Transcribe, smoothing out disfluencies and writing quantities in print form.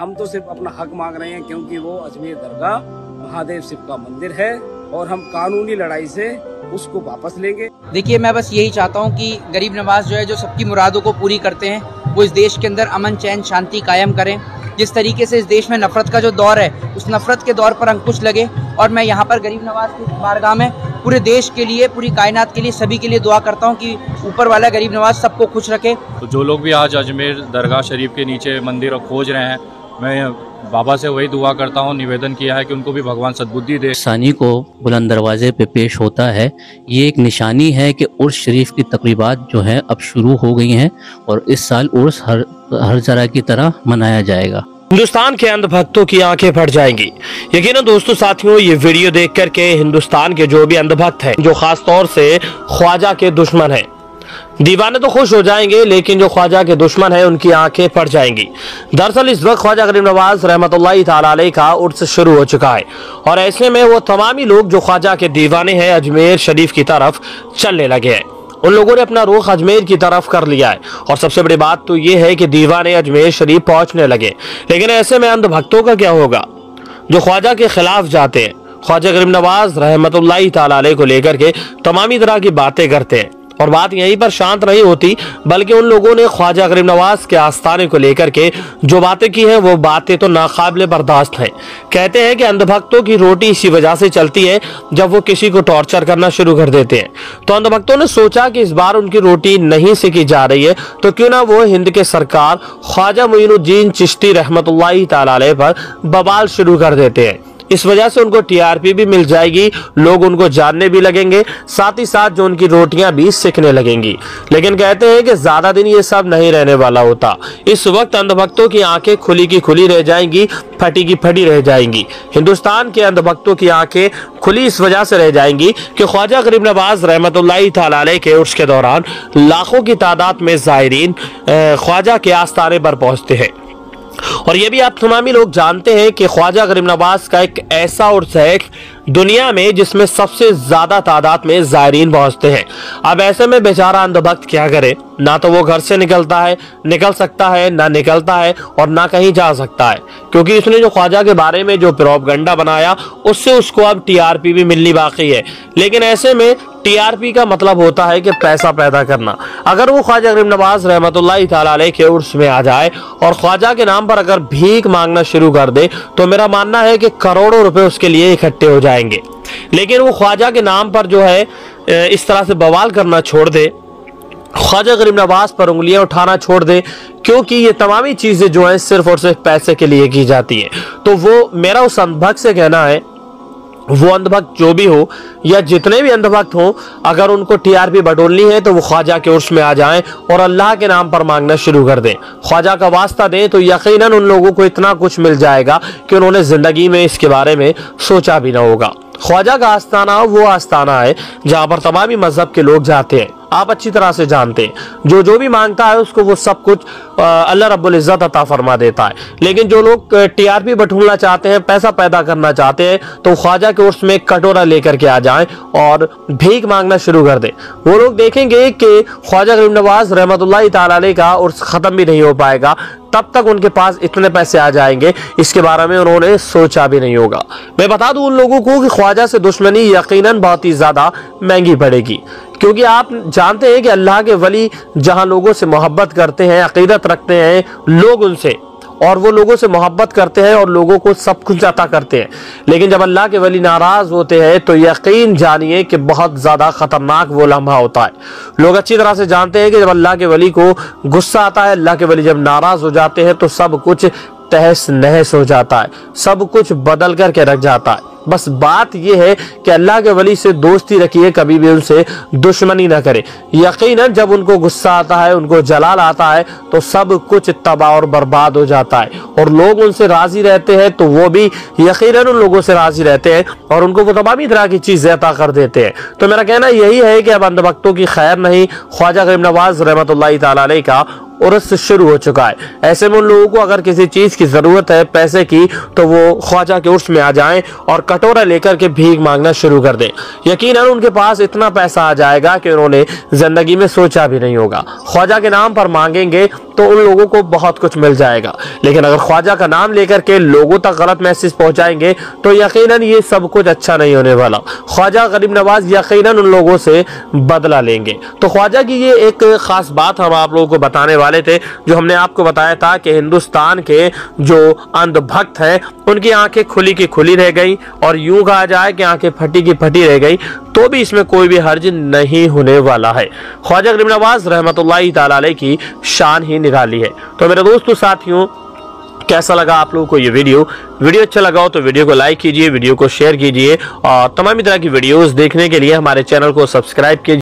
हम तो सिर्फ अपना हक मांग रहे हैं, क्योंकि वो अजमेर दरगाह महादेव शिव का मंदिर है और हम कानूनी लड़ाई से उसको वापस लेंगे। देखिए, मैं बस यही चाहता हूँ कि गरीब नवाज जो है, जो सबकी मुरादों को पूरी करते हैं, वो इस देश के अंदर अमन चैन शांति कायम करें। जिस तरीके से इस देश में नफरत का जो दौर है, उस नफरत के दौर पर अंकुश लगे। और मैं यहाँ पर गरीब नवाज की बारगाह में पूरे देश के लिए, पूरी कायनात के लिए, सभी के लिए दुआ करता हूँ कि ऊपर वाला गरीब नवाज सबको खुश रखे। तो जो लोग भी आज अजमेर दरगाह शरीफ के नीचे मंदिर खोज रहे हैं, मैं बाबा से वही दुआ करता हूँ, निवेदन किया है कि उनको भी भगवान सद्बुद्धि दे। सानी को बुलंद दरवाजे पे पेश होता है। ये एक निशानी है कि उर्स शरीफ की तकरीबात जो है अब शुरू हो गई हैं और इस साल उर्स हर तरह की तरह मनाया जाएगा। हिंदुस्तान के अंधभक्तों की आंखें फट जाएंगी। यकीनन दोस्तों साथियों, ये वीडियो देख करके हिंदुस्तान के जो भी अंधभक्त हैं, जो खास तौर से ख्वाजा के दुश्मन हैं, दीवाने तो खुश हो जाएंगे, लेकिन जो ख्वाजा के दुश्मन हैं उनकी आंखें फट जाएंगी। दरअसल इस वक्त ख्वाजा गरीब नवाज रहमतुल्लाहि तआला अलैह का उर्स शुरू हो चुका है और ऐसे में वो तमाम ही लोग जो ख्वाजा के दीवाने हैं अजमेर शरीफ की तरफ चलने लगे हैं। उन लोगों ने अपना रुख अजमेर की तरफ कर लिया है और सबसे बड़ी बात तो ये है कि दीवाने अजमेर शरीफ पहुंचने लगे। लेकिन ऐसे में अंधभक्तों का क्या होगा जो ख्वाजा के खिलाफ जाते हैं, ख्वाजा गरीब नवाज रहमतुल्लाहि तआला अलैह को लेकर के तमामी तरह की बातें करते हैं। और बात यहीं पर शांत नहीं होती, बल्कि उन लोगों ने ख्वाजा गरीब नवाज के आस्थाने को लेकर के जो बातें की हैं, वो बातें तो नाकाबिले बर्दाश्त हैं। कहते हैं कि अंधभक्तों की रोटी इसी वजह से चलती है जब वो किसी को टॉर्चर करना शुरू कर देते हैं। तो अंधभक्तों ने सोचा कि इस बार उनकी रोटी नहीं सेकी जा रही है, तो क्यों ना वो हिंद के सरकार ख्वाजा मोइनुद्दीन चिश्ती रहमतुल्लाहि तआला अलैह पर बवाल शुरू कर देते हैं। इस वजह से उनको टीआरपी भी मिल जाएगी, लोग उनको जानने भी लगेंगे, साथ ही साथ जो उनकी रोटियां भी सिकने लगेंगी। लेकिन कहते हैं कि ज्यादा दिन ये सब नहीं रहने वाला होता। इस वक्त अंधभक्तों की आंखें खुली की खुली रह जाएंगी, फटी की फटी रह जाएंगी। हिंदुस्तान के अंधभक्तों की आंखें खुली इस वजह से रह जाएंगी कि ख्वाजा गरीब नवाज रहमतुल्लाहि तआला अलैह के उर्स के दौरान लाखों की तादाद में ज़ायरीन ख्वाजा के आस्थाने पर पहुंचते हैं। और ये भी आप तमामी लोग जानते हैं कि ख्वाजा गरीब नवाज का एक ऐसा उर्स है दुनिया में जिसमें सबसे ज्यादा तादाद में ज़ायरीन पहुंचते हैं। अब ऐसे में बेचारा अंधभक्त क्या करे, ना तो वो घर से निकल सकता है, ना निकलता है और ना कहीं जा सकता है, क्योंकि इसने जो ख्वाजा के बारे में जो प्रोपगंडा बनाया उससे उसको अब टीआरपी भी मिलनी बाकी है। लेकिन ऐसे में टीआरपी का मतलब होता है कि पैसा पैदा करना। अगर वो ख्वाजा गरीब नवाज रहमतुल्लाहि तआला अलैह के उर्स में आ जाए और ख्वाजा के नाम पर अगर भीख मांगना शुरू कर दे, तो मेरा मानना है कि करोड़ों रुपए उसके लिए इकट्ठे हो जाएंगे। लेकिन वो ख्वाजा के नाम पर जो है इस तरह से बवाल करना छोड़ दे, ख्वाजा गरीब नवाज पर उंगलियां उठाना छोड़ दे, क्योंकि ये तमामी चीजें जो है सिर्फ और सिर्फ पैसे के लिए की जाती है। तो वो मेरा उस अंधभक्त से कहना है, वो अंधभक्त जो भी हो या जितने भी अंधभक्त हो, अगर उनको टीआरपी बटोरनी है तो वो ख्वाजा के उर्स में आ जाएं और अल्लाह के नाम पर मांगना शुरू कर दें, ख्वाजा का वास्ता दें, तो यकीनन उन लोगों को इतना कुछ मिल जाएगा कि उन्होंने जिंदगी में इसके बारे में सोचा भी ना होगा। ख्वाजा का आस्थाना वो आस्थाना है जहाँ पर तमामी मजहब के लोग जाते हैं। आप अच्छी तरह से जानते हैं जो भी मांगता है उसको वो सब कुछ अल्लाह रब्बुल इज्जत अता फरमा देता है। लेकिन जो लोग टीआरपी बटोरना चाहते हैं, पैसा पैदा करना चाहते हैं, तो ख्वाजा के उर्स में एक कटोरा लेकर के आ जाएं और भीख मांगना शुरू कर दें। वो लोग देखेंगे कि ख्वाजा गरीब नवाज रहमतुल्लाहि तआला अलैह का उर्स खत्म भी नहीं हो पाएगा, तब तक उनके पास इतने पैसे आ जाएंगे, इसके बारे में उन्होंने सोचा भी नहीं होगा। मैं बता दूं उन लोगों को कि ख्वाजा से दुश्मनी यकीनन बहुत ही ज्यादा महंगी पड़ेगी, क्योंकि आप जानते हैं कि अल्लाह के वली जहां लोगों से मोहब्बत करते हैं, अकीदत रखते हैं लोग उनसे, और वो लोगों से मोहब्बत करते हैं और लोगों को सब कुछ अता करते हैं। लेकिन जब अल्लाह के वली नाराज होते हैं तो यकीन जानिए कि बहुत ज्यादा खतरनाक वो लम्हा होता है। लोग अच्छी तरह से जानते हैं कि जब अल्लाह के वली को गुस्सा आता है, अल्लाह के वली जब नाराज हो जाते हैं तो सब कुछ तहस नहस हो जाता है, सब कुछ बदल करके रख जाता है। बस बात यह है कि अल्लाह के वली से दोस्ती रखिए, कभी भी उनसे दुश्मनी ना करे। यकीनन जब उनको गुस्सा आता है, उनको जलाल आता है, तो सब कुछ तबाह और बर्बाद हो जाता है और लोग उनसे राजी रहते हैं, तो वो भी यकीनन उन लोगों से राजी रहते हैं और उनको वो तमामी तरह की चीजें अता कर देते हैं। तो मेरा कहना यही है कि अब अंधभक्तों की खैर नहीं, ख्वाजा गरीब नवाज रहमतुल्लाहि तआला अलैह का उर्स शुरू हो चुका है। ऐसे में उन लोगों को अगर किसी चीज की जरूरत है, पैसे की, तो वो ख्वाजा के उर्स में आ जाएं और कटोरा लेकर के भीख मांगना शुरू कर दें। यकीनन उनके पास इतना पैसा आ जाएगा कि उन्होंने जिंदगी में सोचा भी नहीं होगा। ख्वाजा के नाम पर मांगेंगे तो उन लोगों को बहुत कुछ मिल जाएगा। लेकिन अगर ख्वाजा का नाम लेकर के लोगों तक गलत मैसेज पहुंचाएंगे तो यकीनन ये सब कुछ अच्छा नहीं होने वाला। ख्वाजा गरीब नवाज यकीनन उन लोगों से बदला लेंगे। तो ख्वाजा की ये एक खास बात हम आप लोगों को बताने वाले थे, जो हमने आपको बताया था कि हिंदुस्तान के जो अंधभक्त हैं उनकी आंखें खुली की खुली रह गई, और यूं कहा जाए कि आंखें फटी की फटी रह गई, तो भी इसमें कोई भी हर्ज नहीं होने वाला है। ख्वाजा गरीब नवाज रहमतुल्लाहि ताला अलैह की शान ही निराली है। तो मेरे दोस्तों साथियों, कैसा लगा आप लोगों को ये वीडियो अच्छा लगा हो तो वीडियो को लाइक कीजिए, वीडियो को शेयर कीजिए, और तमाम तरह की वीडियोस देखने के लिए हमारे चैनल को सब्सक्राइब कीजिए।